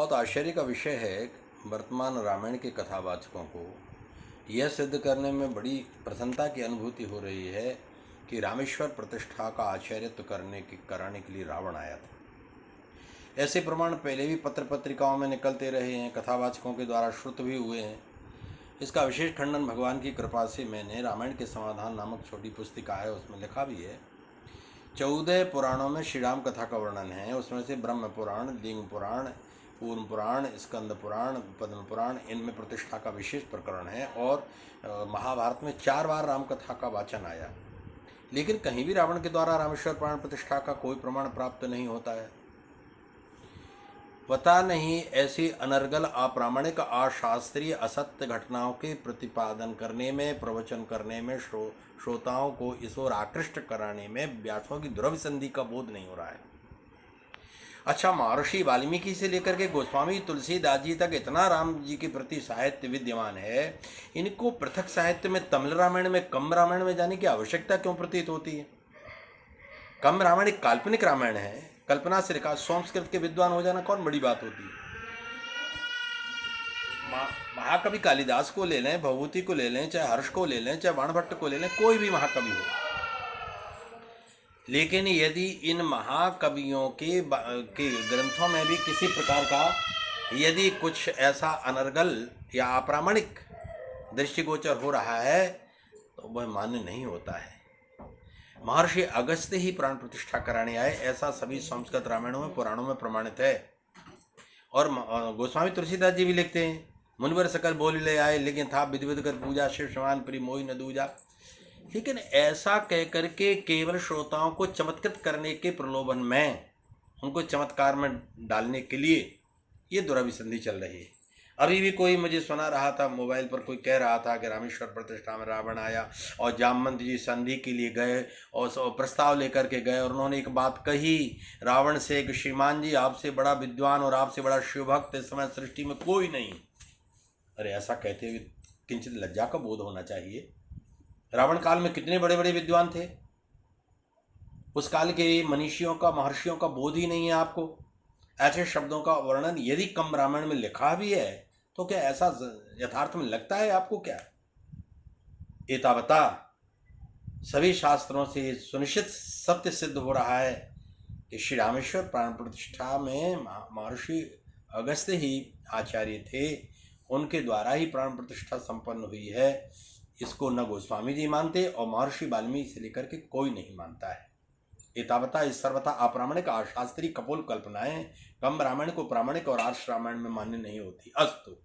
बहुत आश्चर्य का विषय है वर्तमान रामायण के कथावाचकों को यह सिद्ध करने में बड़ी प्रसन्नता की अनुभूति हो रही है कि रामेश्वर प्रतिष्ठा का आचार्यत्व कराने के लिए रावण आया था। ऐसे प्रमाण पहले भी पत्र पत्रिकाओं में निकलते रहे हैं, कथावाचकों के द्वारा श्रुत भी हुए हैं। इसका विशेष खंडन भगवान की कृपा से मैंने रामायण के समाधान नामक छोटी पुस्तिका है उसमें लिखा भी है। 14 पुराणों में श्री राम कथा का वर्णन है। उसमें से ब्रह्म पुराण, लिंग पुराण, पूर्व पुराण, स्कंद पुराण, पद्म पुराण, इनमें प्रतिष्ठा का विशेष प्रकरण है। और महाभारत में 4 बार राम कथा का वाचन आया, लेकिन कहीं भी रावण के द्वारा रामेश्वर पुराण प्रतिष्ठा का कोई प्रमाण प्राप्त नहीं होता है। पता नहीं ऐसी अनर्गल, अप्रामाणिक, अशास्त्रीय, असत्य घटनाओं के प्रतिपादन करने में, प्रवचन करने में, श्रोताओं को इस ओर आकृष्ट कराने में व्यासों की द्रव्य संधि का बोध नहीं हो रहा है। अच्छा, महर्षि वाल्मीकि से लेकर के गोस्वामी तुलसीदास जी तक इतना राम जी के प्रति साहित्य विद्यमान है, इनको पृथक साहित्य में तमिल रामायण में, कम्ब रामायण में जाने की आवश्यकता क्यों प्रतीत होती है? कम्ब रामायण एक काल्पनिक रामायण है, कल्पना से लिखा। संस्कृत के विद्वान हो जाना कौन बड़ी बात होती है? महाकवि कालिदास को ले लें, भवभूति को ले लें, चाहे हर्ष को ले लें, चाहे बाणभट्ट को ले लें, कोई भी महाकवि हो, लेकिन यदि इन महाकवियों के ग्रंथों में भी किसी प्रकार का यदि कुछ ऐसा अनर्गल या अप्रामाणिक दृष्टिगोचर हो रहा है तो वह मान्य नहीं होता है। महर्षि अगस्त्य ही प्राण प्रतिष्ठा कराने आए, ऐसा सभी संस्कृत रामायणों में, पुराणों में प्रमाणित है। और गोस्वामी तुलसीदास जी भी लिखते हैं, मुनिवर सकल बोल ले आए, लेकिन था विधि विध कर पूजा, शिव समान प्रिय मोहि न दूजा। लेकिन ऐसा कहकर के केवल श्रोताओं को चमत्कृत करने के प्रलोभन में, उनको चमत्कार में डालने के लिए ये दुराभिसंधि चल रही है। अभी भी कोई मुझे सुना रहा था मोबाइल पर, कोई कह रहा था कि रामेश्वर प्रतिष्ठा में रावण आया और जामवंत जी संधि के लिए गए और प्रस्ताव लेकर के गए, और उन्होंने एक बात कही रावण से कि श्रीमान जी, आपसे बड़ा विद्वान और आपसे बड़ा शिवभक्त इस समय सृष्टि में कोई नहीं। अरे, ऐसा कहते हुए किंचित लज्जा का बोध होना चाहिए। रावण काल में कितने बड़े बड़े विद्वान थे, उस काल के मनीषियों का, महर्षियों का बोध ही नहीं है आपको। ऐसे शब्दों का वर्णन यदि कम्ब रामायण में लिखा भी है तो क्या ऐसा यथार्थ में लगता है आपको? क्या एतावता सभी शास्त्रों से सुनिश्चित सत्य सिद्ध हो रहा है कि श्री रामेश्वर प्राण प्रतिष्ठा में महर्षि अगस्त्य ही आचार्य थे, उनके द्वारा ही प्राण प्रतिष्ठा संपन्न हुई है। इसको न गोस्वामी जी मानते और महर्षि वाल्मीकि से लेकर के कोई नहीं मानता है। एतावता इस सर्वथा अप्रामाणिक, अशास्त्रीय, कपोल कल्पनाएं कम्ब रामायण को प्रामाणिक और आर्ष रामायण में मान्य नहीं होती। अस्तु।